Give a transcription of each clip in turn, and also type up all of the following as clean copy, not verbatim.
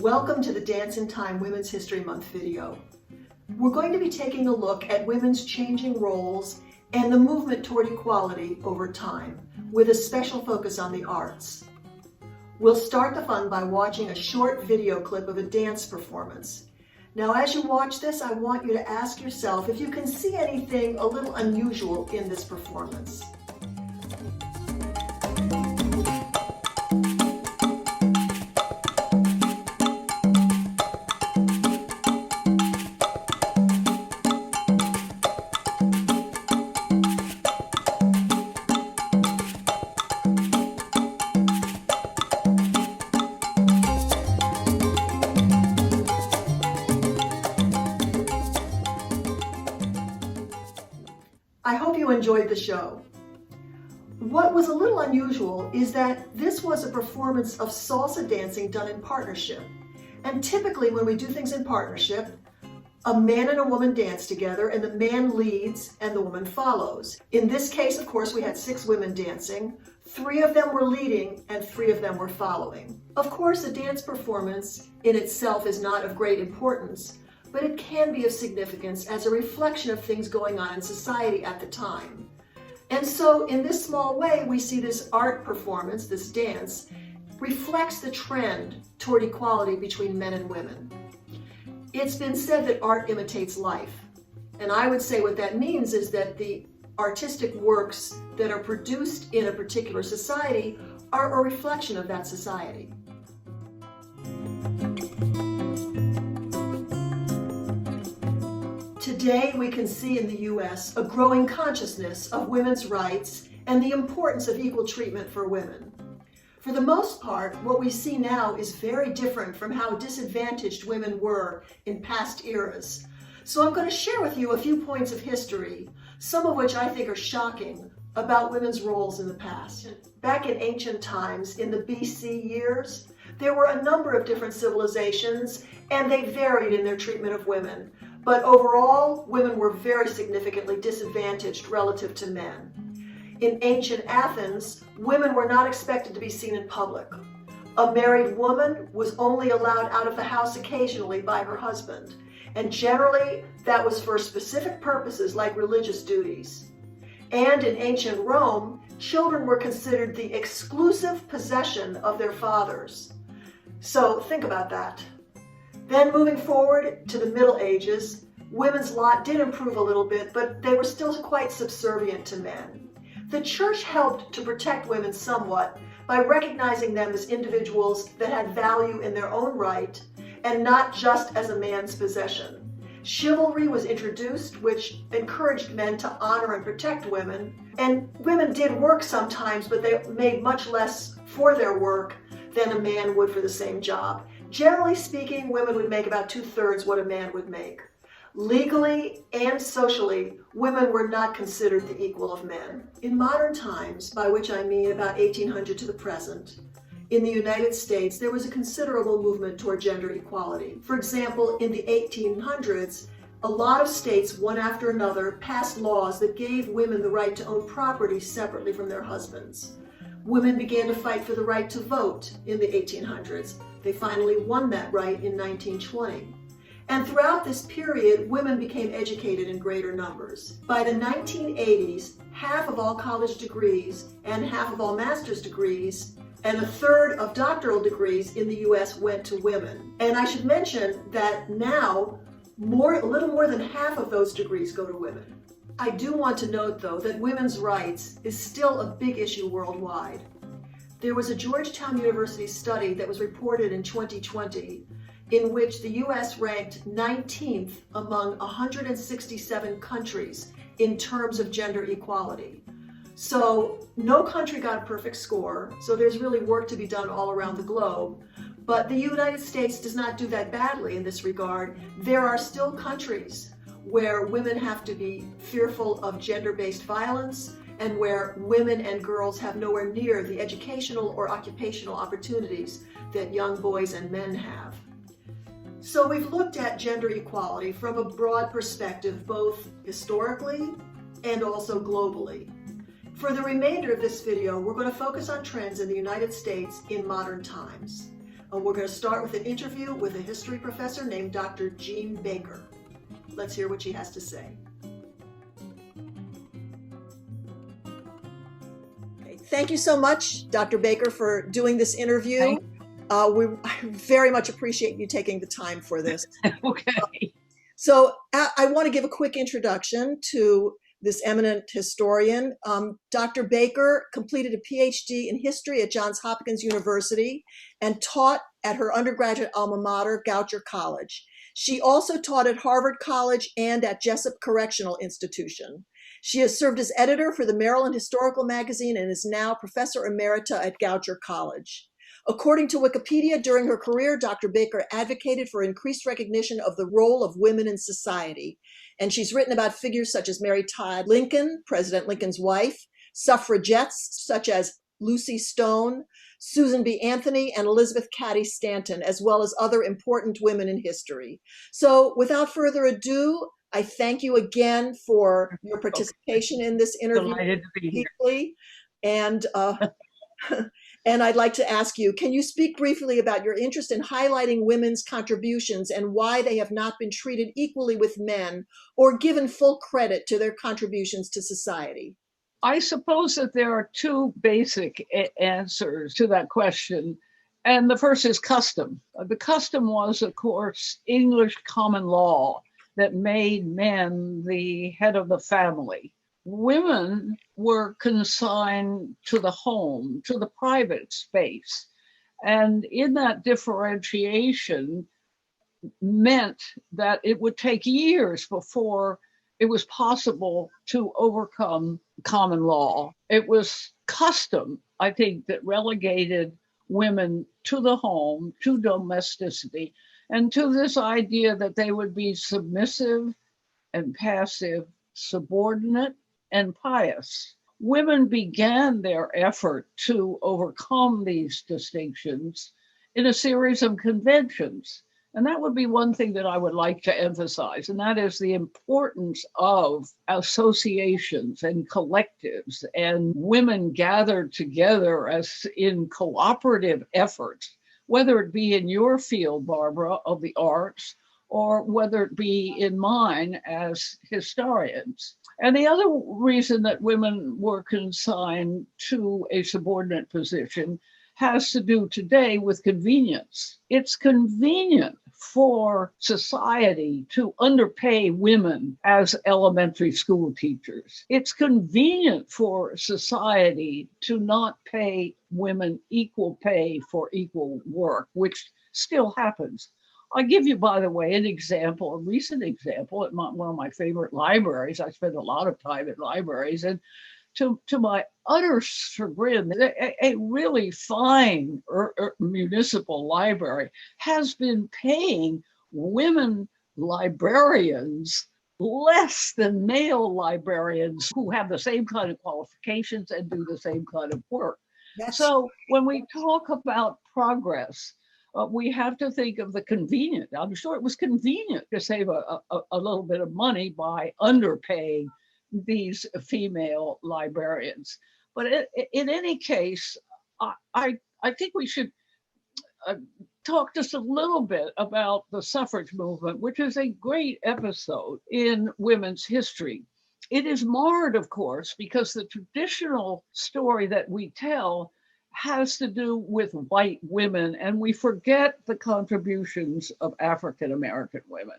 Welcome to the Dance in Time Women's History Month video. We're going to be taking a look at women's changing roles and the movement toward equality over time, with a special focus on the arts. We'll start the fun by watching a short video clip of a dance performance. Now, as you watch this, I want you to ask yourself if you can see anything a little unusual in this performance. I hope you enjoyed the show. What was a little unusual is that this was a performance of salsa dancing done in partnership. And typically when we do things in partnership, a man and a woman dance together and the man leads and the woman follows. In this case, of course, we had 6 women dancing. 3 of them were leading and 3 of them were following. Of course, a dance performance in itself is not of great importance, but it can be of significance as a reflection of things going on in society at the time. And so in this small way, we see this art performance, this dance, reflects the trend toward equality between men and women. It's been said that art imitates life. And I would say what that means is that the artistic works that are produced in a particular society are a reflection of that society. Today, we can see in the U.S. a growing consciousness of women's rights and the importance of equal treatment for women. For the most part, what we see now is very different from how disadvantaged women were in past eras. So I'm going to share with you a few points of history, some of which I think are shocking, about women's roles in the past. Back in ancient times, in the BC years, there were a number of different civilizations, and they varied in their treatment of women. But overall, women were very significantly disadvantaged relative to men. In ancient Athens, women were not expected to be seen in public. A married woman was only allowed out of the house occasionally by her husband, and generally that was for specific purposes like religious duties. And in ancient Rome, children were considered the exclusive possession of their fathers. So think about that. Then moving forward to the Middle Ages, women's lot did improve a little bit, but they were still quite subservient to men. The church helped to protect women somewhat by recognizing them as individuals that had value in their own right and not just as a man's possession. Chivalry was introduced, which encouraged men to honor and protect women. And women did work sometimes, but they made much less for their work than a man would for the same job. Generally speaking, women would make about 2/3 what a man would make. Legally and socially, women were not considered the equal of men. In modern times, by which I mean about 1800 to the present, in the United States, there was a considerable movement toward gender equality. For example, in the 1800s, a lot of states, one after another, passed laws that gave women the right to own property separately from their husbands. Women began to fight for the right to vote in the 1800s. They finally won that right in 1920. And throughout this period, women became educated in greater numbers. By the 1980s, half of all college degrees and half of all master's degrees and 1/3 of doctoral degrees in the U.S. went to women. And I should mention that now, a little more than half of those degrees go to women. I do want to note, though, that women's rights is still a big issue worldwide. There was a Georgetown University study that was reported in 2020 in which the U.S. ranked 19th among 167 countries in terms of gender equality. So no country got a perfect score, so there's really work to be done all around the globe. But the United States does not do that badly in this regard. There are still countries where women have to be fearful of gender-based violence and where women and girls have nowhere near the educational or occupational opportunities that young boys and men have. So we've looked at gender equality from a broad perspective, both historically and also globally. For the remainder of this video, we're going to focus on trends in the United States in modern times. We're going to start with an interview with a history professor named Dr. Jean Baker. Let's hear what she has to say. Okay, thank you so much, Dr. Baker, for doing this interview. We very much appreciate you taking the time for this. Okay. So I want to give a quick introduction to this eminent historian. Dr. Baker completed a PhD in history at Johns Hopkins University and taught at her undergraduate alma mater, Goucher College. She also taught at Harvard College and at Jessup Correctional Institution. She has served as editor for the Maryland Historical Magazine and is now professor emerita at Goucher College. According to Wikipedia, during her career, Dr. Baker advocated for increased recognition of the role of women in society. And she's written about figures such as Mary Todd Lincoln, President Lincoln's wife, suffragettes such as Lucy Stone, Susan B. Anthony, and Elizabeth Cady Stanton, as well as other important women in history. So without further ado, I thank you again for your participation in this interview. Delighted to be here. And and I'd like to ask you, can you speak briefly about your interest in highlighting women's contributions and why they have not been treated equally with men or given full credit to their contributions to society? I suppose that there are two basic answers to that question. And the first is custom. The custom was, of course, English common law that made men the head of the family. Women were consigned to the home, to the private space. And in that differentiation meant that it would take years before it was possible to overcome common law. It was custom, I think, that relegated women to the home, to domesticity, and to this idea that they would be submissive and passive, subordinate, and pious. Women began their effort to overcome these distinctions in a series of conventions. And that would be one thing that I would like to emphasize, and that is the importance of associations and collectives and women gathered together as in cooperative efforts, whether it be in your field, Barbara, of the arts, or whether it be in mine as historians. And the other reason that women were consigned to a subordinate position has to do today with convenience. It's convenient for society to underpay women as elementary school teachers. It's convenient for society to not pay women equal pay for equal work, which still happens. I'll give you, by the way, an example, a recent example at one of my favorite libraries. I spend a lot of time at libraries, and to my utter chagrin, a really fine municipal library has been paying women librarians less than male librarians who have the same kind of qualifications and do the same kind of work. So when we talk about progress, we have to think of the convenient. I'm sure it was convenient to save a little bit of money by underpaying these female librarians. But in any case, I think we should talk just a little bit about the suffrage movement, which is a great episode in women's history. It is marred, of course, because the traditional story that we tell has to do with white women, and we forget the contributions of African American women.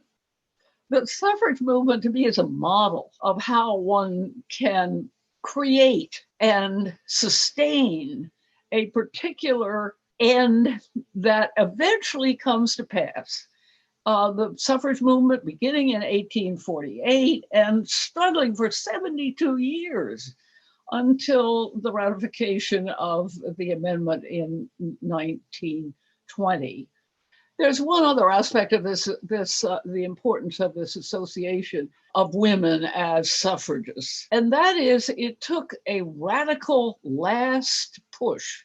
The suffrage movement to me is a model of how one can create and sustain a particular end that eventually comes to pass. The suffrage movement beginning in 1848 and struggling for 72 years until the ratification of the amendment in 1920. There's one other aspect of this, the importance of this association of women as suffragists, and that is it took a radical last push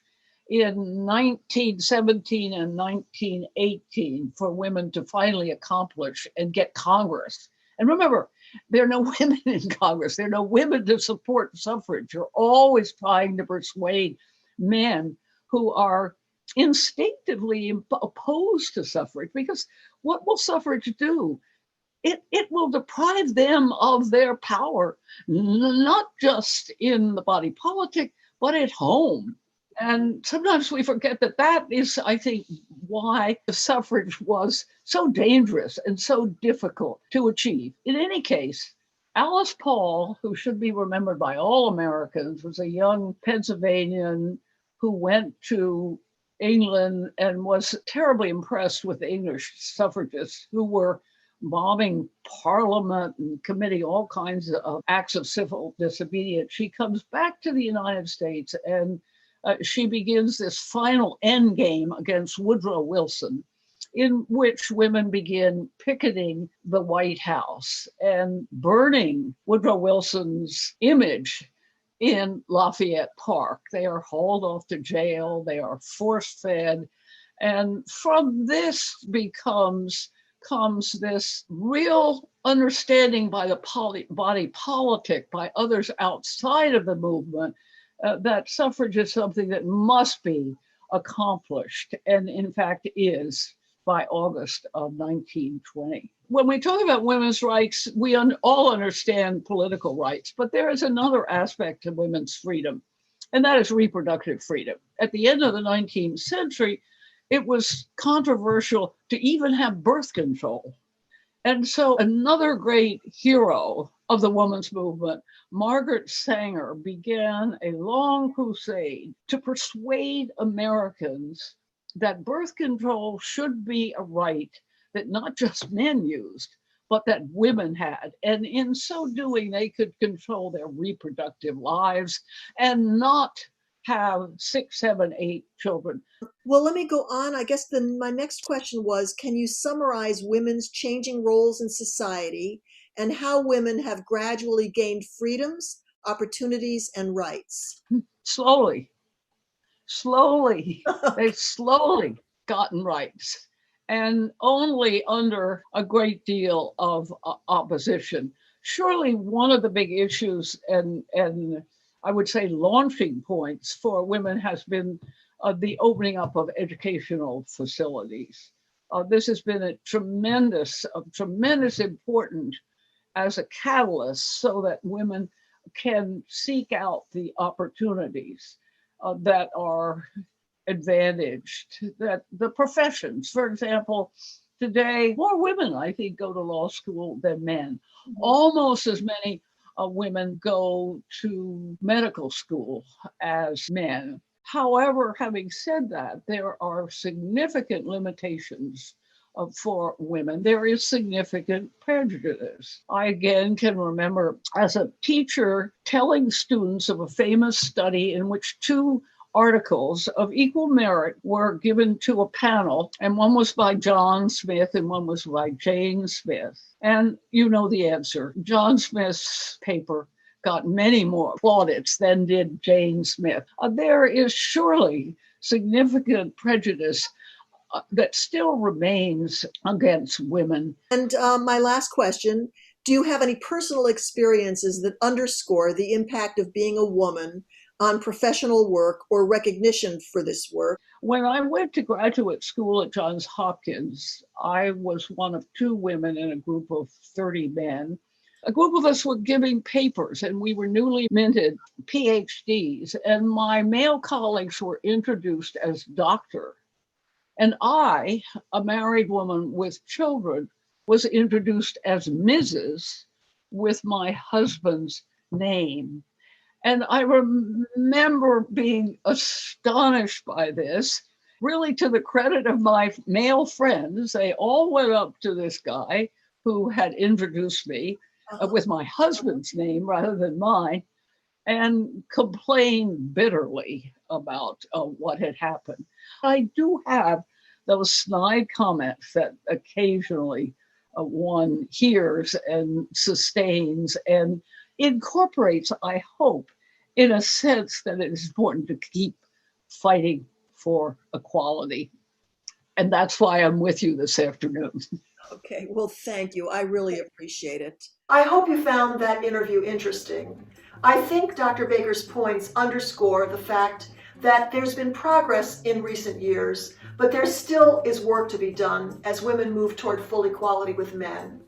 in 1917 and 1918 for women to finally accomplish and get Congress. And remember, there are no women in Congress. There are no women to support suffrage. You're always trying to persuade men who are instinctively opposed to suffrage, because what will suffrage do? It will deprive them of their power, not just in the body politic, but at home. And sometimes we forget that that is, I think, why the suffrage was so dangerous and so difficult to achieve. In any case, Alice Paul, who should be remembered by all Americans, was a young Pennsylvanian who went to England and was terribly impressed with the English suffragists who were bombing Parliament and committing all kinds of acts of civil disobedience. She comes back to the United States and she begins this final end game against Woodrow Wilson, in which women begin picketing the White House and burning Woodrow Wilson's image in Lafayette Park. They are hauled off to jail, they are force-fed, and from this comes this real understanding by the body politic, by others outside of the movement, that suffrage is something that must be accomplished, and in fact is, by August of 1920. When we talk about women's rights, we all understand political rights, but there is another aspect to women's freedom, and that is reproductive freedom. At the end of the 19th century, it was controversial to even have birth control. And so another great hero of the women's movement, Margaret Sanger, began a long crusade to persuade Americans that birth control should be a right that not just men used, but that women had. And in so doing, they could control their reproductive lives and not have 6, 7, 8 children. Well, let me go on. I guess my next question was, can you summarize women's changing roles in society and how women have gradually gained freedoms, opportunities, and rights? Slowly. They've slowly gotten rights, and only under a great deal of opposition. Surely one of the big issues and I would say launching points for women has been the opening up of educational facilities. This has been a tremendous importance as a catalyst so that women can seek out the opportunities that are advantaged, that the professions, for example, today, more women, I think, go to law school than men. Mm-hmm. Almost as many women go to medical school as men. However, having said that, there are significant limitations for women. There is significant prejudice. I again can remember as a teacher telling students of a famous study in which 2 articles of equal merit were given to a panel, and one was by John Smith and one was by Jane Smith. And you know the answer. John Smith's paper got many more plaudits than did Jane Smith. There is surely significant prejudice that still remains against women. And my last question, do you have any personal experiences that underscore the impact of being a woman on professional work or recognition for this work? When I went to graduate school at Johns Hopkins, I was one of 2 women in a group of 30 men. A group of us were giving papers, and we were newly minted PhDs, and my male colleagues were introduced as doctor. And I, a married woman with children, was introduced as Mrs. with my husband's name. And I remember being astonished by this, really to the credit of my male friends. They all went up to this guy who had introduced me with my husband's name rather than mine, and complained bitterly about what had happened. I do have those snide comments that occasionally one hears and sustains and incorporates, I hope, in a sense that it is important to keep fighting for equality. And that's why I'm with you this afternoon. Okay, well, thank you. I really appreciate it. I hope you found that interview interesting. I think Dr. Baker's points underscore the fact that there's been progress in recent years, but there still is work to be done as women move toward full equality with men.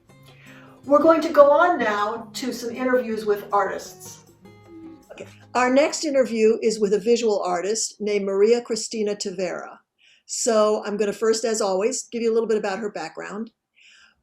We're going to go on now to some interviews with artists. Okay. Our next interview is with a visual artist named Maria Cristina Tavera. So I'm going to first, as always, give you a little bit about her background.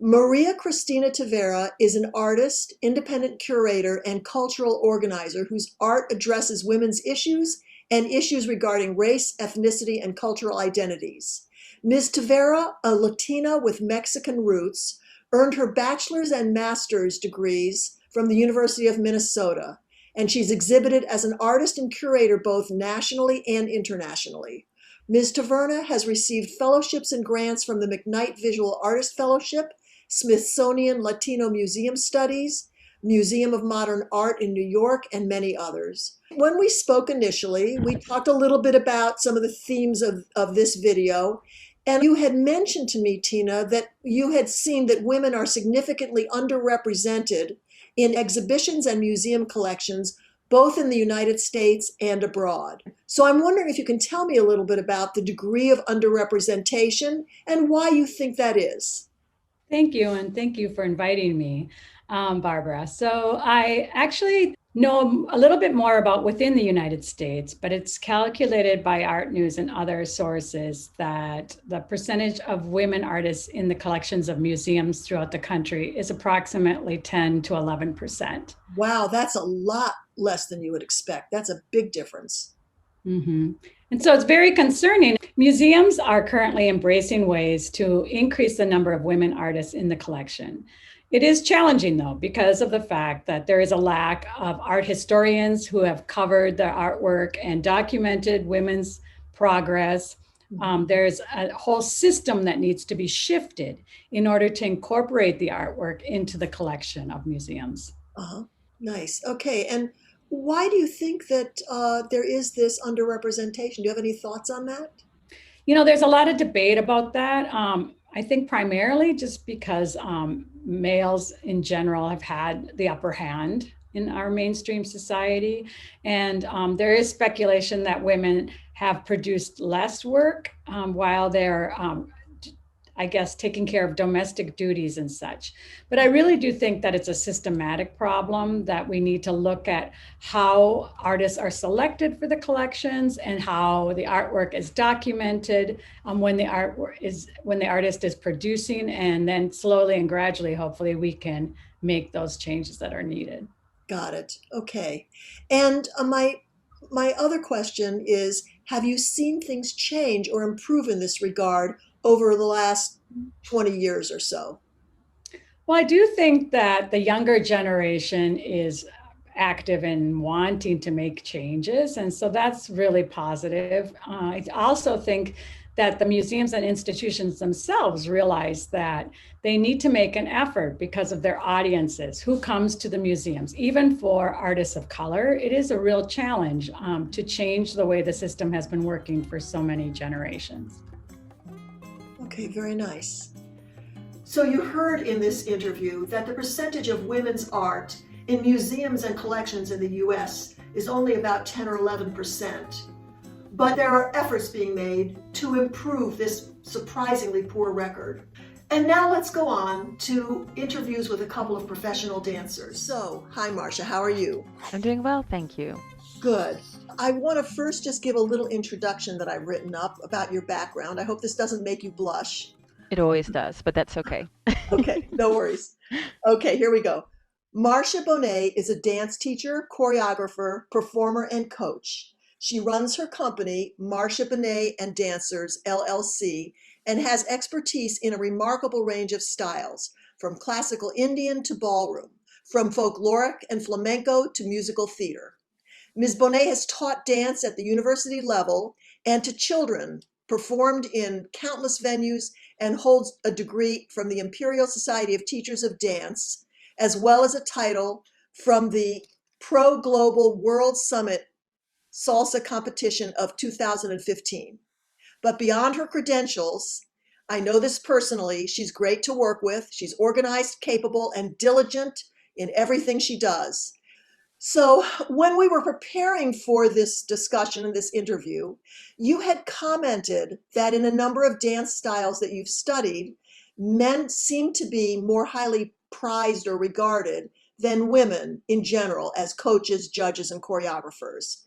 Maria Cristina Tavera is an artist, independent curator, and cultural organizer whose art addresses women's issues and issues regarding race, ethnicity, and cultural identities. Ms. Tavera, a Latina with Mexican roots, earned her bachelor's and master's degrees from the University of Minnesota, and she's exhibited as an artist and curator both nationally and internationally. Ms. Taverna has received fellowships and grants from the McKnight Visual Artist Fellowship, Smithsonian Latino Museum Studies, Museum of Modern Art in New York, and many others. When we spoke initially, we talked a little bit about some of the themes of this video. And you had mentioned to me, Tina, that you had seen that women are significantly underrepresented in exhibitions and museum collections, both in the United States and abroad. So I'm wondering if you can tell me a little bit about the degree of underrepresentation and why you think that is. Thank you, and thank you for inviting me, Barbara. So I actually know a little bit more about within the United States, but it's calculated by Art News and other sources that the percentage of women artists in the collections of museums throughout the country is approximately 10 to 11%. Wow, that's a lot less than you would expect. That's a big difference. Mm-hmm. And so it's very concerning. Museums are currently embracing ways to increase the number of women artists in the collection. It is challenging, though, because of the fact that there is a lack of art historians who have covered the artwork and documented women's progress. There's a whole system that needs to be shifted in order to incorporate the artwork into the collection of museums. Nice. Okay. And why do you think that there is this underrepresentation? Do you have any thoughts on that? You know, there's a lot of debate about that. I think primarily just because males in general have had the upper hand in our mainstream society. And there is speculation that women have produced less work while they're I guess, taking care of domestic duties and such. But I really do think that it's a systematic problem, that we need to look at how artists are selected for the collections and how the artwork is documented when the artist is producing, and then slowly and gradually, hopefully, we can make those changes that are needed. Got it. Okay. And my other question is, have you seen things change or improve in this regard over the last 20 years or so? Well, I do think that the younger generation is active in wanting to make changes. And so that's really positive. I also think that the museums and institutions themselves realize that they need to make an effort because of their audiences, who comes to the museums. Even for artists of color, it is a real challenge to change the way the system has been working for so many generations. Okay, very nice. So you heard in this interview that the percentage of women's art in museums and collections in the US is only about 10 or 11%. But there are efforts being made to improve this surprisingly poor record. And now let's go on to interviews with a couple of professional dancers. So, hi Marcia, how are you? I'm doing well, thank you. Good. I want to first just give a little introduction that I've written up about your background. I hope this doesn't make you blush. It always does, but that's okay. Okay, no worries. Okay, here we go. Marcia Bonet is a dance teacher, choreographer, performer, and coach. She runs her company, Marcia Bonet and Dancers, LLC, and has expertise in a remarkable range of styles, from classical Indian to ballroom, from folkloric and flamenco to musical theater. Ms. Bonet has taught dance at the university level and to children, performed in countless venues, and holds a degree from the Imperial Society of Teachers of Dance, as well as a title from the Pro Global World Summit Salsa Competition of 2015. But beyond her credentials, I know this personally, she's great to work with. She's organized, capable, and diligent in everything she does. So, when we were preparing for this discussion and this interview, you had commented that in a number of dance styles that you've studied, men seem to be more highly prized or regarded than women in general as coaches, judges, and choreographers.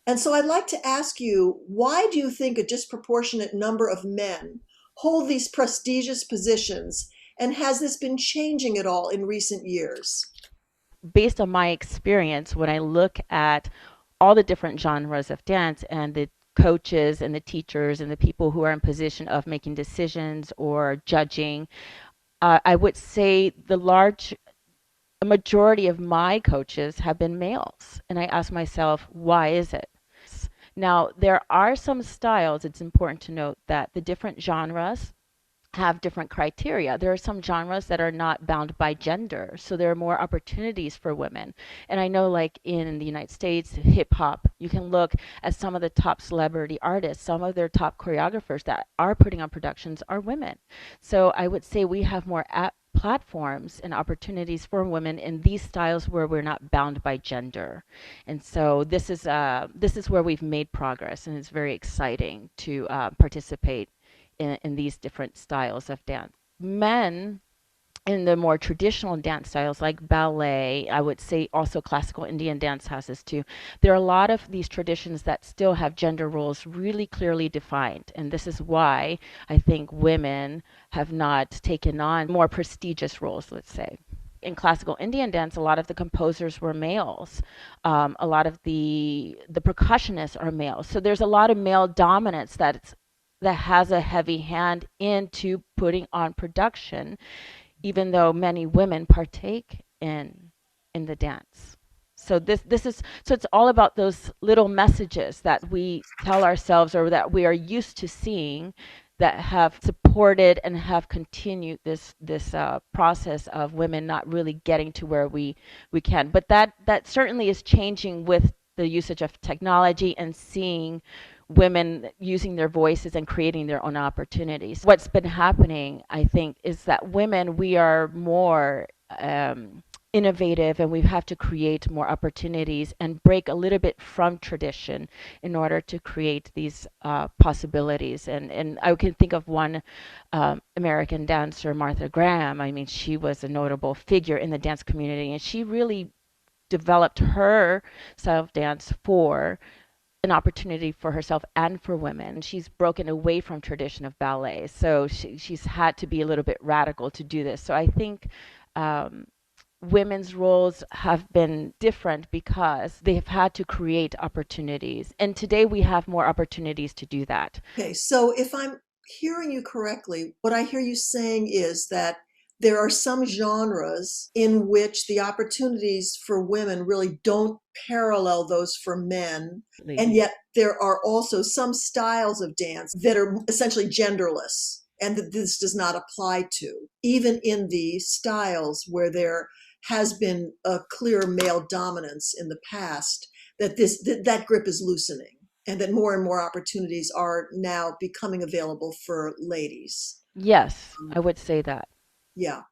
And so I'd like to ask you, why do you think a disproportionate number of men hold these prestigious positions? And has this been changing at all in recent years? Based on my experience, when I look at all the different genres of dance and the coaches and the teachers and the people who are in position of making decisions or judging, I would say the large majority of my coaches have been males. And I ask myself, why is it? Now, there are some styles, it's important to note that the different genres have different criteria. There are some genres that are not bound by gender, so there are more opportunities for women. And I know, like in the United States, hip hop, you can look at some of the top celebrity artists, some of their top choreographers that are putting on productions are women. So I would say we have more platforms and opportunities for women in these styles where we're not bound by gender. And so this is where we've made progress, and it's very exciting to participate in these different styles of dance. Men in the more traditional dance styles like ballet, I would say also classical Indian dance has this too. There are a lot of these traditions that still have gender roles really clearly defined. And this is why I think women have not taken on more prestigious roles, let's say. In classical Indian dance, a lot of the composers were males. A lot of the percussionists are males. So there's a lot of male dominance that has a heavy hand into putting on production, even though many women partake in the dance. So this is so it's all about those little messages that we tell ourselves or that we are used to seeing that have supported and have continued this process of women not really getting to where we can. But that certainly is changing with the usage of technology and seeing women using their voices and creating their own opportunities. What's been happening, I think, is that women, we are more innovative and we have to create more opportunities and break a little bit from tradition in order to create these possibilities. And I can think of one American dancer, Martha Graham. I mean, she was a notable figure in the dance community, and she really developed her style of dance for an opportunity for herself and for women. She's broken away from tradition of ballet, so she's had to be a little bit radical to do this. So I think women's roles have been different because they have had to create opportunities, and today we have more opportunities to do that. Okay, so if I'm hearing you correctly, what I hear you saying is that there are some genres in which the opportunities for women really don't parallel those for men. And yet there are also some styles of dance that are essentially genderless and that this does not apply to, even in the styles where there has been a clear male dominance in the past, that grip is loosening and that more and more opportunities are now becoming available for ladies. Yes, I would say that. Yeah.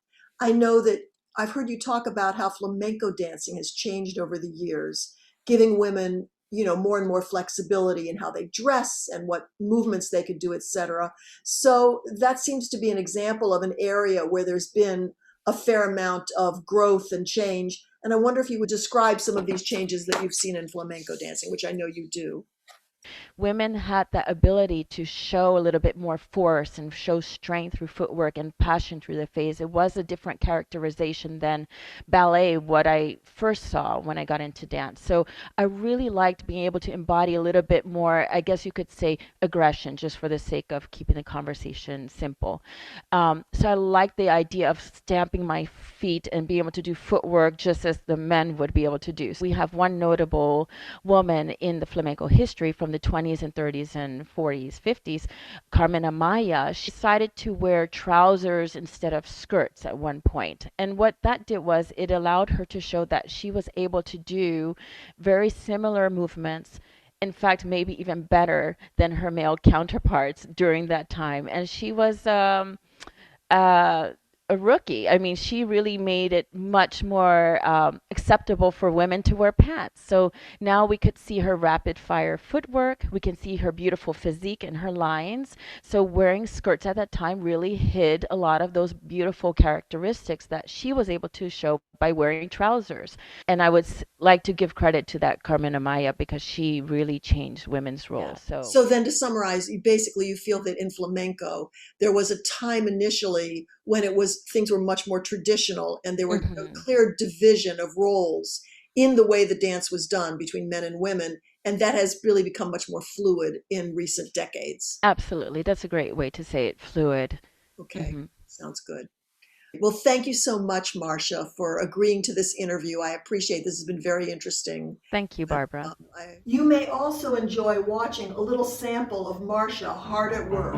I know that I've heard you talk about how flamenco dancing has changed over the years, giving women, more and more flexibility in how they dress and what movements they could do, etc. So that seems to be an example of an area where there's been a fair amount of growth and change. And I wonder if you would describe some of these changes that you've seen in flamenco dancing, which I know you do. Women had that ability to show a little bit more force and show strength through footwork and passion through the face. It was a different characterization than ballet, what I first saw when I got into dance. So I really liked being able to embody a little bit more, I guess you could say, aggression, just for the sake of keeping the conversation simple. So I liked the idea of stamping my feet and being able to do footwork just as the men would be able to do. We have one notable woman in the flamenco history from the 20s and 30s and 40s, 50s, Carmen Amaya. She decided to wear trousers instead of skirts at one point. And what that did was it allowed her to show that she was able to do very similar movements, in fact, maybe even better than her male counterparts during that time. And she was a rookie. I mean, she really made it much more acceptable for women to wear pants. So now we could see her rapid fire footwork. We can see her beautiful physique and her lines. So wearing skirts at that time really hid a lot of those beautiful characteristics that she was able to show by wearing trousers. And I would like to give credit to that Carmen Amaya because she really changed women's roles. Yeah. So So then to summarize, you feel that in flamenco, there was a time initially when things were much more traditional and there were a clear division of roles in the way the dance was done between men and women. And that has really become much more fluid in recent decades. absolutely. That's a great way to say it, fluid. Okay, sounds good. Well, thank you so much, Marcia, for agreeing to this interview. I appreciate this has been very interesting. Thank you, Barbara. You may also enjoy watching a little sample of Marcia hard at work.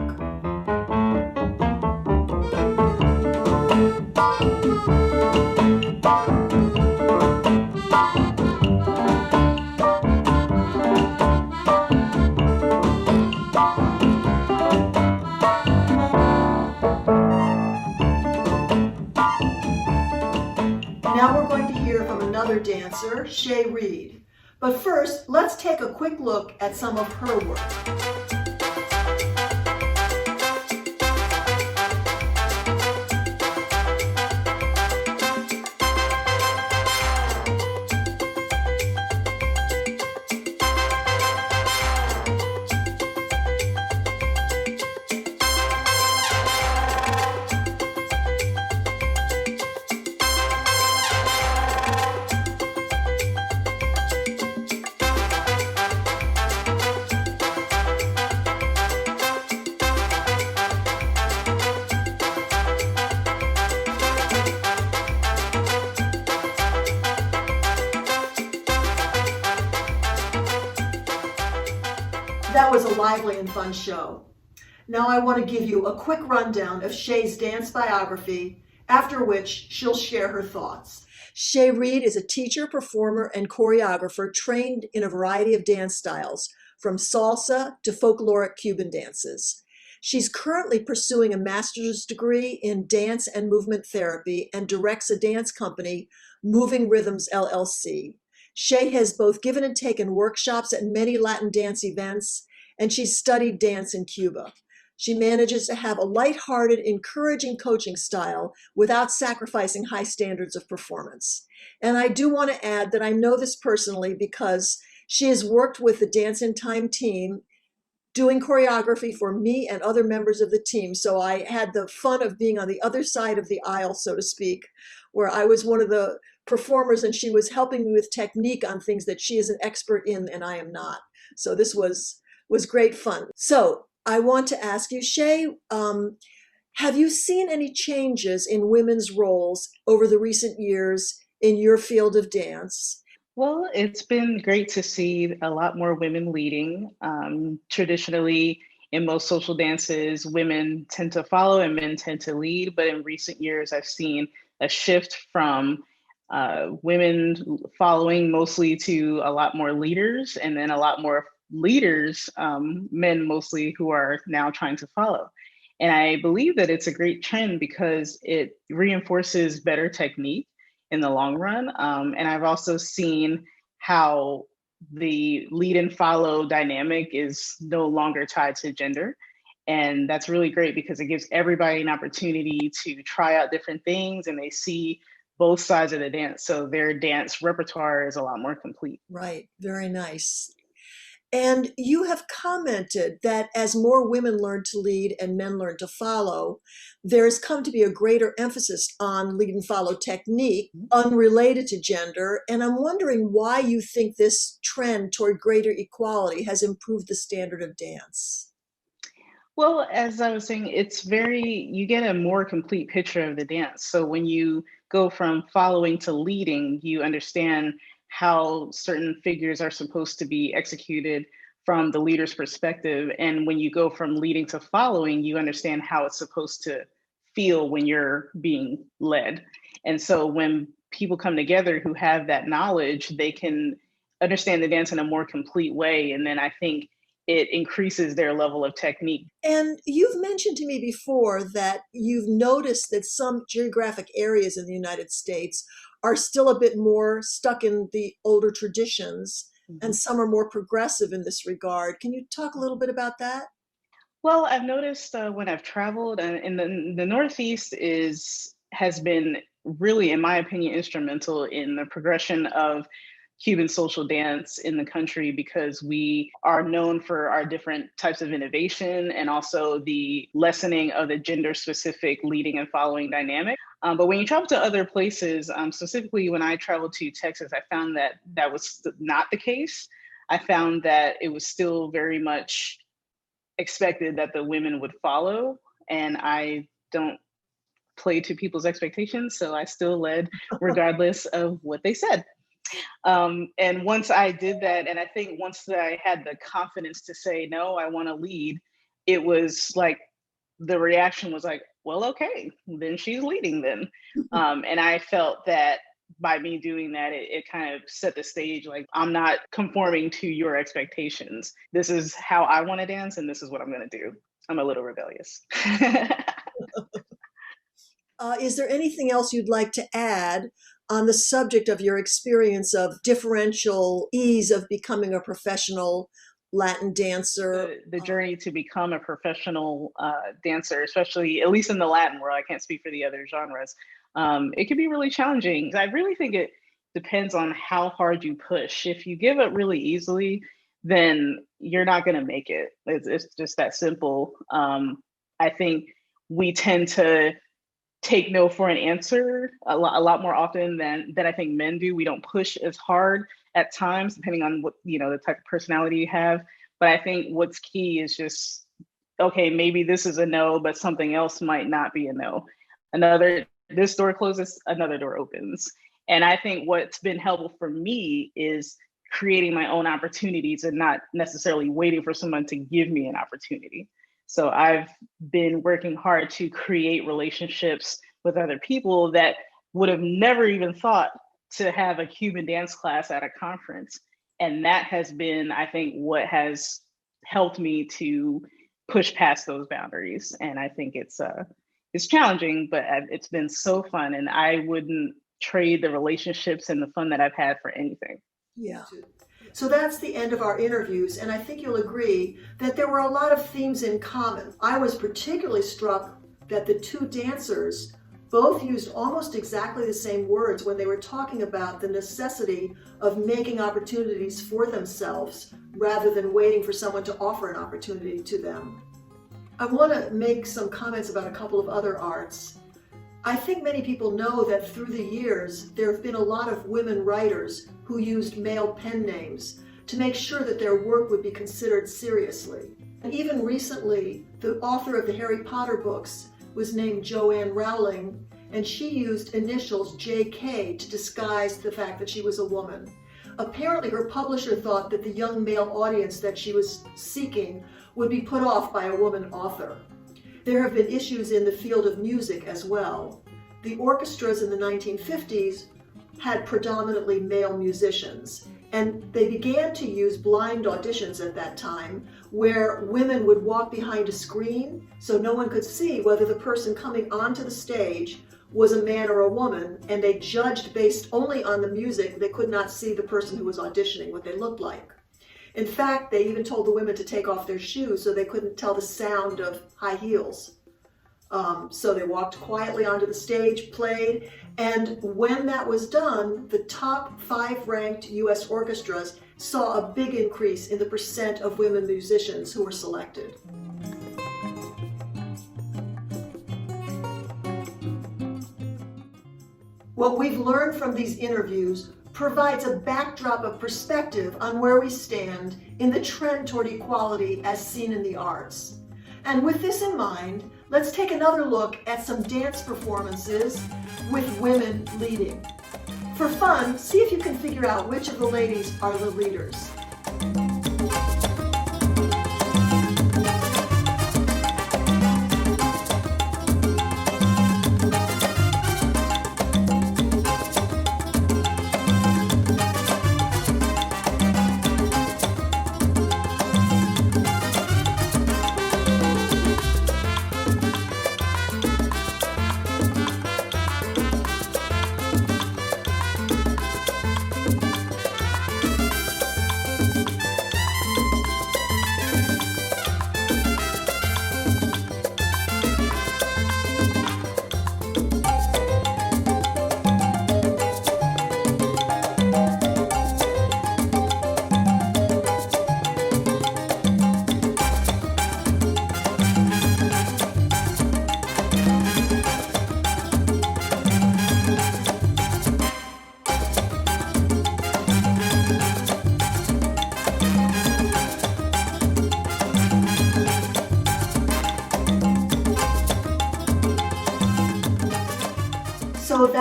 Now we're going to hear from another dancer, Shay Reed. But first, let's take a quick look at some of her work. That was a lively and fun show. Now I want to give you a quick rundown of Shay's dance biography, after which she'll share her thoughts. Shay Reed is a teacher, performer, and choreographer trained in a variety of dance styles, from salsa to folkloric Cuban dances. She's currently pursuing a master's degree in dance and movement therapy and directs a dance company, Moving Rhythms LLC. Shay has both given and taken workshops at many Latin dance events, and she's studied dance in Cuba. She manages to have a lighthearted, encouraging coaching style without sacrificing high standards of performance. And I do want to add that I know this personally because she has worked with the DanceInTime team doing choreography for me and other members of the team. So I had the fun of being on the other side of the aisle, so to speak, where I was one of the performers and she was helping me with technique on things that she is an expert in and I am not. So this was great fun. So I want to ask you, Shay, have you seen any changes in women's roles over the recent years in your field of dance? Well, it's been great to see a lot more women leading. Traditionally, in most social dances, women tend to follow and men tend to lead. But in recent years, I've seen a shift from women following mostly to a lot more leaders, and then a lot more leaders, men mostly, who are now trying to follow. And I believe that it's a great trend because it reinforces better technique in the long run. And I've also seen how the lead and follow dynamic is no longer tied to gender. And that's really great because it gives everybody an opportunity to try out different things and they see both sides of the dance. So their dance repertoire is a lot more complete. Right, very nice. And you have commented that as more women learn to lead and men learn to follow, there's come to be a greater emphasis on lead and follow technique unrelated to gender. And I'm wondering why you think this trend toward greater equality has improved the standard of dance. Well, as I was saying, you get a more complete picture of the dance. So when you go from following to leading, you understand how certain figures are supposed to be executed from the leader's perspective. And when you go from leading to following, you understand how it's supposed to feel when you're being led. And so when people come together who have that knowledge, they can understand the dance in a more complete way. And then I think it increases their level of technique. And you've mentioned to me before that you've noticed that some geographic areas in the United States are still a bit more stuck in the older traditions, and some are more progressive in this regard. Can you talk a little bit about that? Well, I've noticed when I've traveled, and the Northeast has been really, in my opinion, instrumental in the progression of Cuban social dance in the country, because we are known for our different types of innovation and also the lessening of the gender specific leading and following dynamic. But when you travel to other places, specifically when I traveled to Texas, I found that that was not the case. I found that it was still very much expected that the women would follow, and I don't play to people's expectations, so I still led regardless of what they said. And once I did that, and I think once I had the confidence to say, no, I want to lead, it was like, the reaction was like, well, okay, then she's leading then. And I felt that by me doing that, it kind of set the stage, like, I'm not conforming to your expectations. This is how I want to dance, and this is what I'm going to do. I'm a little rebellious. Is there anything else you'd like to add on the subject of your experience of differential ease of becoming a professional Latin dancer? The journey to become a professional dancer, especially at least in the Latin world, I can't speak for the other genres. It can be really challenging. I really think it depends on how hard you push. If you give up really easily, then you're not going to make it. It's just that simple. I think we tend to take no for an answer a lot more often than I think men do. We don't push as hard at times, depending on what, the type of personality you have. But I think what's key is just, okay, maybe this is a no, but something else might not be a no. This door closes, another door opens. And I think what's been helpful for me is creating my own opportunities and not necessarily waiting for someone to give me an opportunity. So I've been working hard to create relationships with other people that would have never even thought to have a Cuban dance class at a conference. And that has been, I think, what has helped me to push past those boundaries. And I think it's challenging, but it's been so fun. And I wouldn't trade the relationships and the fun that I've had for anything. Yeah. So that's the end of our interviews, and I think you'll agree that there were a lot of themes in common. I was particularly struck that the two dancers both used almost exactly the same words when they were talking about the necessity of making opportunities for themselves rather than waiting for someone to offer an opportunity to them. I want to make some comments about a couple of other arts. I think many people know that through the years, there have been a lot of women writers who used male pen names to make sure that their work would be considered seriously. And even recently, the author of the Harry Potter books was named Joanne Rowling, and she used initials JK to disguise the fact that she was a woman. Apparently, her publisher thought that the young male audience that she was seeking would be put off by a woman author. There have been issues in the field of music as well. The orchestras in the 1950s had predominantly male musicians, and they began to use blind auditions at that time, where women would walk behind a screen so no one could see whether the person coming onto the stage was a man or a woman, and they judged based only on the music. They could not see the person who was auditioning, what they looked like. In fact, they even told the women to take off their shoes so they couldn't tell the sound of high heels. So they walked quietly onto the stage, played, and when that was done, the top 5 ranked US orchestras saw a big increase in the percent of women musicians who were selected. What we've learned from these interviews provides a backdrop of perspective on where we stand in the trend toward equality as seen in the arts. And with this in mind, let's take another look at some dance performances with women leading. For fun, see if you can figure out which of the ladies are the leaders.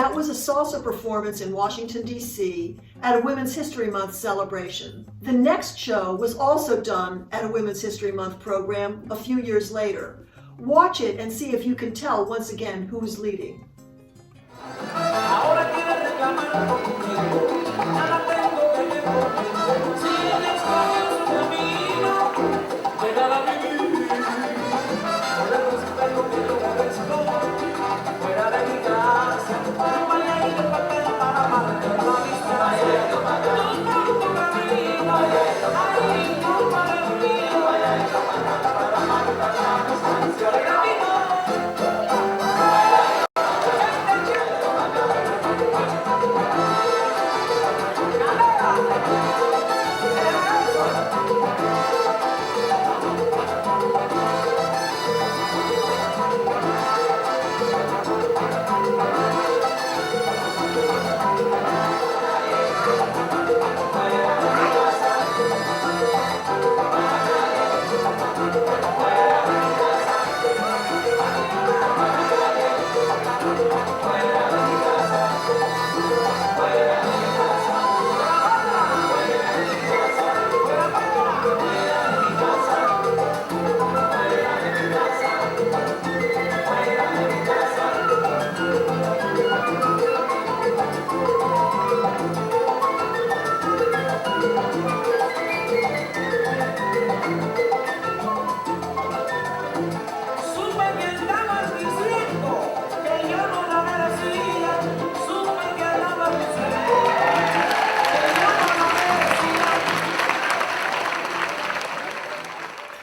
That was a salsa performance in Washington, D.C. at a Women's History Month celebration. The next show was also done at a Women's History Month program a few years later. Watch it and see if you can tell once again who's leading.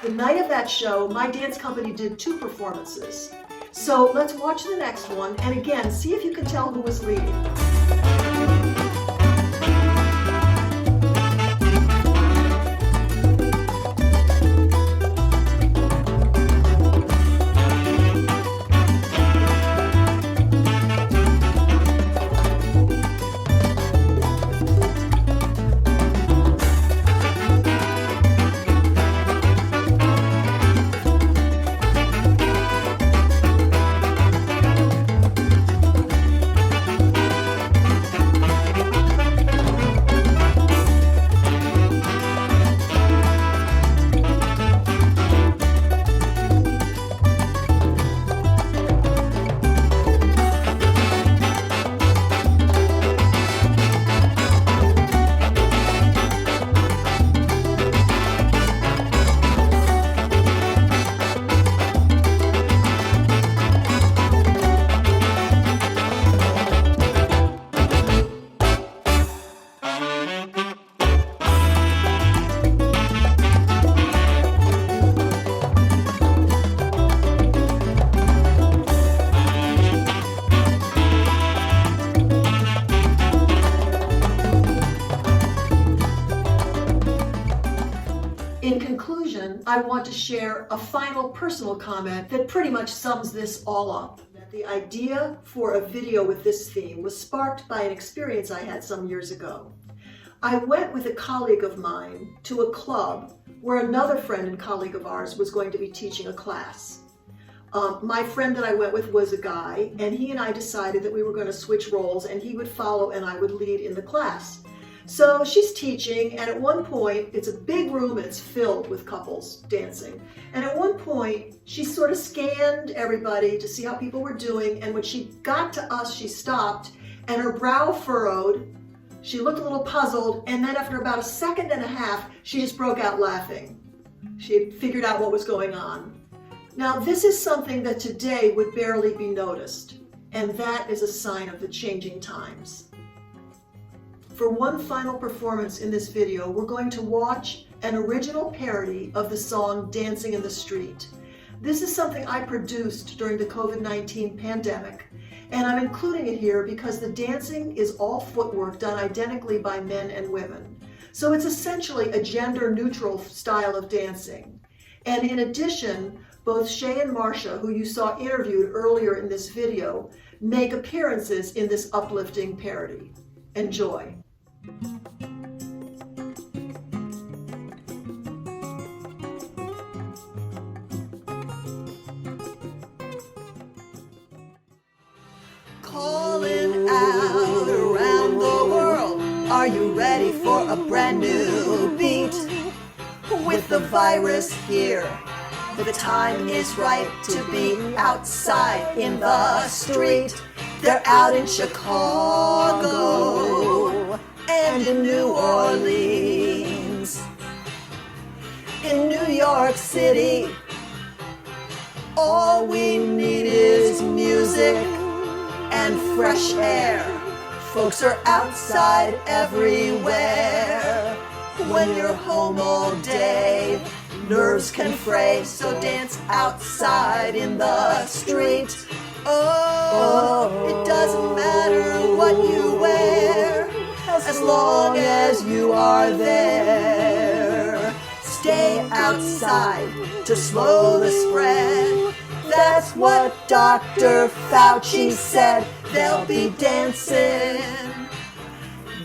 The night of that show, my dance company did 2 performances. So let's watch the next one and again, see if you can tell who was leading. In conclusion, I want to share a final personal comment that pretty much sums this all up. The idea for a video with this theme was sparked by an experience I had some years ago. I went with a colleague of mine to a club where another friend and colleague of ours was going to be teaching a class. My friend that I went with was a guy, and he and I decided that we were going to switch roles and he would follow and I would lead in the class. So she's teaching, and at one point, it's a big room and it's filled with couples dancing. And at one point, she sort of scanned everybody to see how people were doing, and when she got to us, she stopped, and her brow furrowed. She looked a little puzzled, and then after about a second and a half, she just broke out laughing. She had figured out what was going on. Now, this is something that today would barely be noticed, and that is a sign of the changing times. For one final performance in this video, we're going to watch an original parody of the song Dancing in the Street. This is something I produced during the COVID-19 pandemic, and I'm including it here because the dancing is all footwork done identically by men and women. So it's essentially a gender-neutral style of dancing. And in addition, both Shay and Marcia, who you saw interviewed earlier in this video, make appearances in this uplifting parody. Enjoy. Calling Are you ready for a brand new beat? With the virus here, the time is right to be outside in the street. They're out in Chicago and in New Orleans. In New York City, all we need is music and fresh air. Folks are outside everywhere. When you're home all day, nerves can fray, so dance outside in the street. Oh, it doesn't matter what you wear, as long as you are there. Stay outside to slow the spread. That's what Dr. Fauci said. They'll be dancing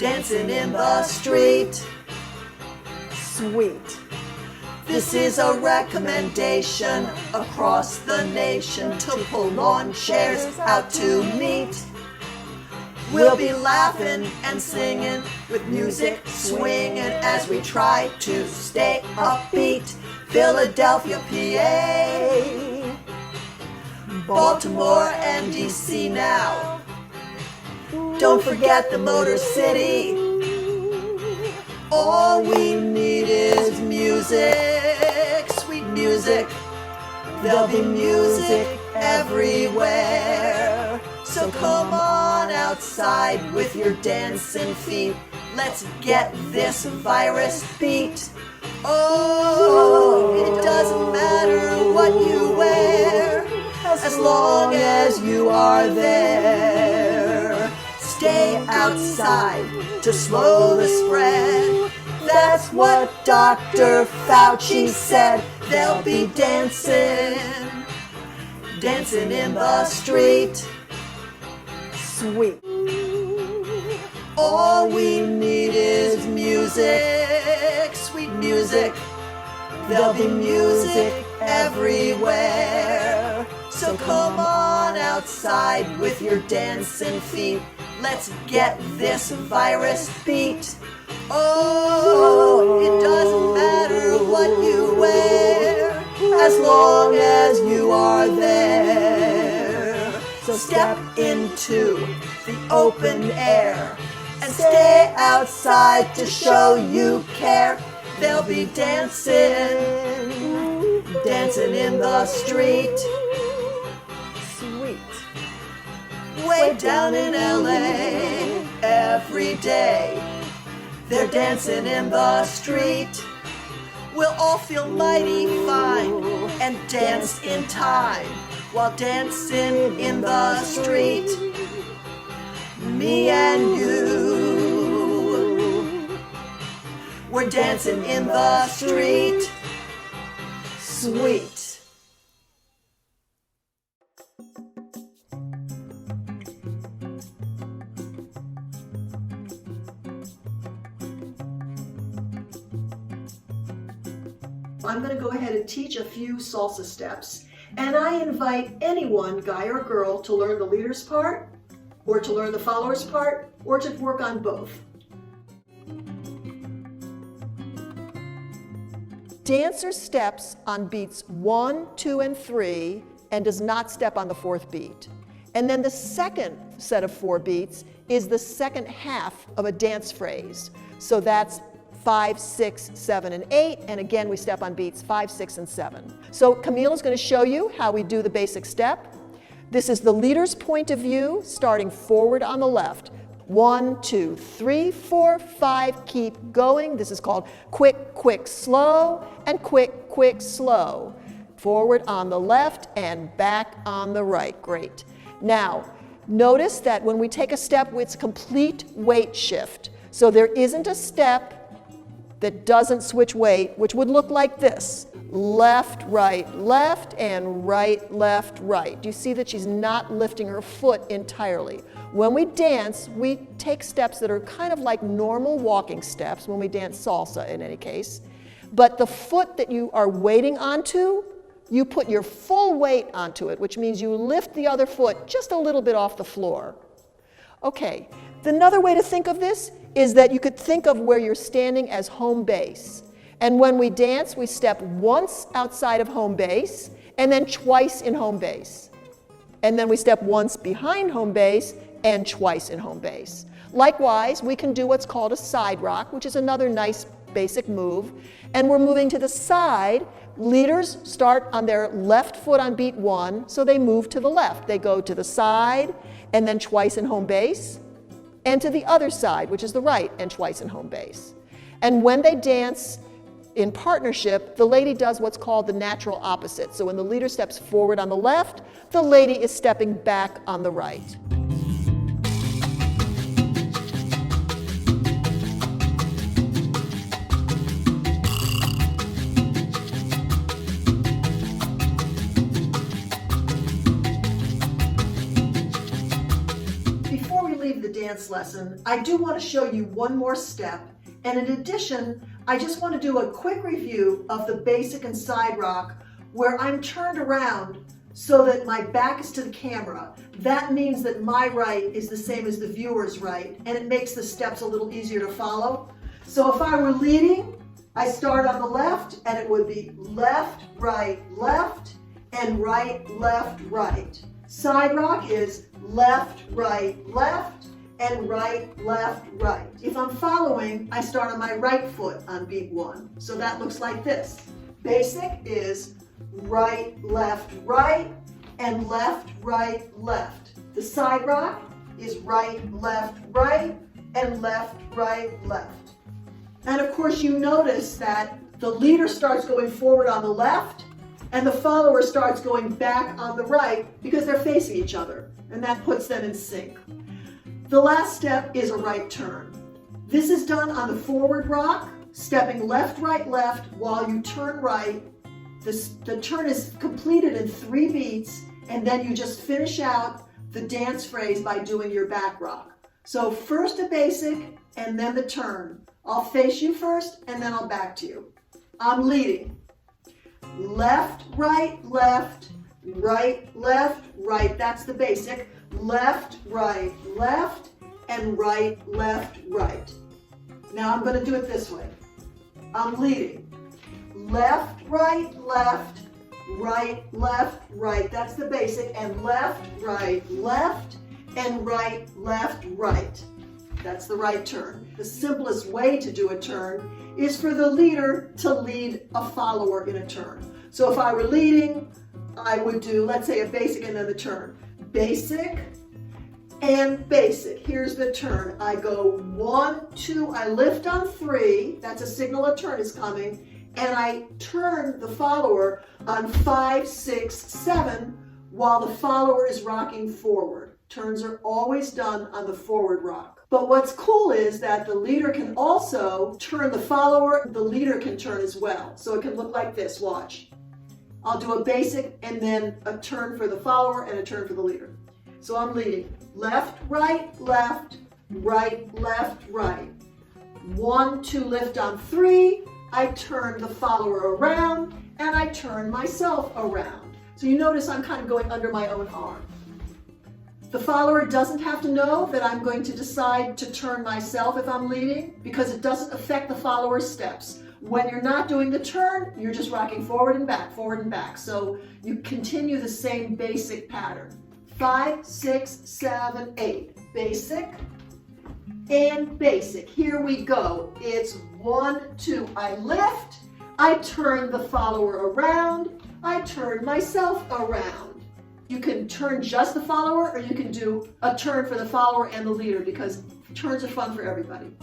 in the street. Sweet. This is a recommendation across the nation to pull lawn chairs out to meet. We'll be laughing and singing with music swinging as we try to stay upbeat. Philadelphia, PA, Baltimore and DC now. Don't forget the Motor City. All we need is music, sweet music. There'll be music everywhere. So come on outside with your dancing feet. Let's get this virus beat. Oh, it doesn't matter what you wear, as long as you are there. Stay outside to slow the spread. That's what Dr. Fauci said. They'll be dancing in the street. Sweet. All we need is music, sweet music. There'll be music everywhere. So come on outside with your dancing feet. Let's get this virus beat. Oh, it doesn't matter what you wear, as long as you are there. So step into the open air and stay outside to show you care. They'll be dancing in the street. Sweet. Way down in LA, every day, they're dancing in the street. We'll all feel mighty fine and dance in time while dancing in the street. Me and you, we're dancing in the street. Sweet. I'm going to go ahead and teach a few salsa steps, and I invite anyone, guy or girl, to learn the leader's part, or to learn the follower's part, or to work on both. Dancer steps on beats 1, 2, and 3, and does not step on the 4th beat. And then the second set of 4 beats is the second half of a dance phrase. So that's 5, 6, 7, and 8, and again we step on beats 5, 6, and 7. So Camille is going to show you how we do the basic step. This is the leader's point of view, starting forward on the left. 1, 2, 3, 4, 5, keep going. This is called quick, quick, slow, and quick, quick, slow. Forward on the left and back on the right. Great. Now, notice that when we take a step, it's complete weight shift. So there isn't a step that doesn't switch weight, which would look like this. Left, left, and right, left, right. Do you see that she's not lifting her foot entirely? When we dance, we take steps that are kind of like normal walking steps, when we dance salsa in any case. But the foot that you are weighting onto, you put your full weight onto it, which means you lift the other foot just a little bit off the floor. Okay, another way to think of this is that you could think of where you're standing as home base. And when we dance, we step once outside of home base and then twice in home base. And then we step once behind home base and twice in home base. Likewise, we can do what's called a side rock, which is another nice basic move. And we're moving to the side. Leaders start on their left foot on beat 1, so they move to the left. They go to the side and then twice in home base, and to the other side, which is the right, and twice in home base. And when they dance in partnership, the lady does what's called the natural opposite. So when the leader steps forward on the left, the lady is stepping back on the right. Before we leave the dance lesson, I do want to show you one more step. And in addition, I just want to do a quick review of the basic and side rock where I'm turned around so that my back is to the camera. That means that my right is the same as the viewer's right, and it makes the steps a little easier to follow. So if I were leading, I start on the left, and it would be left, left, and right, right. Side rock is left, left, and right. If I'm following, I start on my right foot on beat 1. So that looks like this. Basic is right, and left, left. The side rock is right, and left, left. And of course you notice that the leader starts going forward on the left, and the follower starts going back on the right because they're facing each other, and that puts them in sync. The last step is a right turn. This is done on the forward rock, stepping left, left while you turn right. The turn is completed in 3 beats, and then you just finish out the dance phrase by doing your back rock. So first a basic, and then the turn. I'll face you first, and then I'll back to you. I'm leading. Left, left, right. That's the basic. Left, left, and right. Now I'm going to do it this way. I'm leading. Left, left, right. That's the basic. And left, left, and right. That's the right turn. The simplest way to do a turn is for the leader to lead a follower in a turn. So if I were leading, I would do, let's say, a basic and then the turn. Basic and basic. Here's the turn. I go 1, 2, I lift on 3. That's a signal a turn is coming. And I turn the follower on 5, 6, 7 while the follower is rocking forward. Turns are always done on the forward rock. But what's cool is that the leader can also turn the follower. The leader can turn as well. So it can look like this. Watch. I'll do a basic and then a turn for the follower and a turn for the leader. So I'm leading. Left, left, right. 1, 2, lift on 3. I turn the follower around and I turn myself around. So you notice I'm kind of going under my own arm. The follower doesn't have to know that I'm going to decide to turn myself if I'm leading, because it doesn't affect the follower's steps. When you're not doing the turn, you're just rocking forward and back. So you continue the same basic pattern. 5, 6, 7, 8. Basic and basic. Here we go. It's 1, 2. I lift. I turn the follower around. I turn myself around. You can turn just the follower, or you can do a turn for the follower and the leader, because turns are fun for everybody.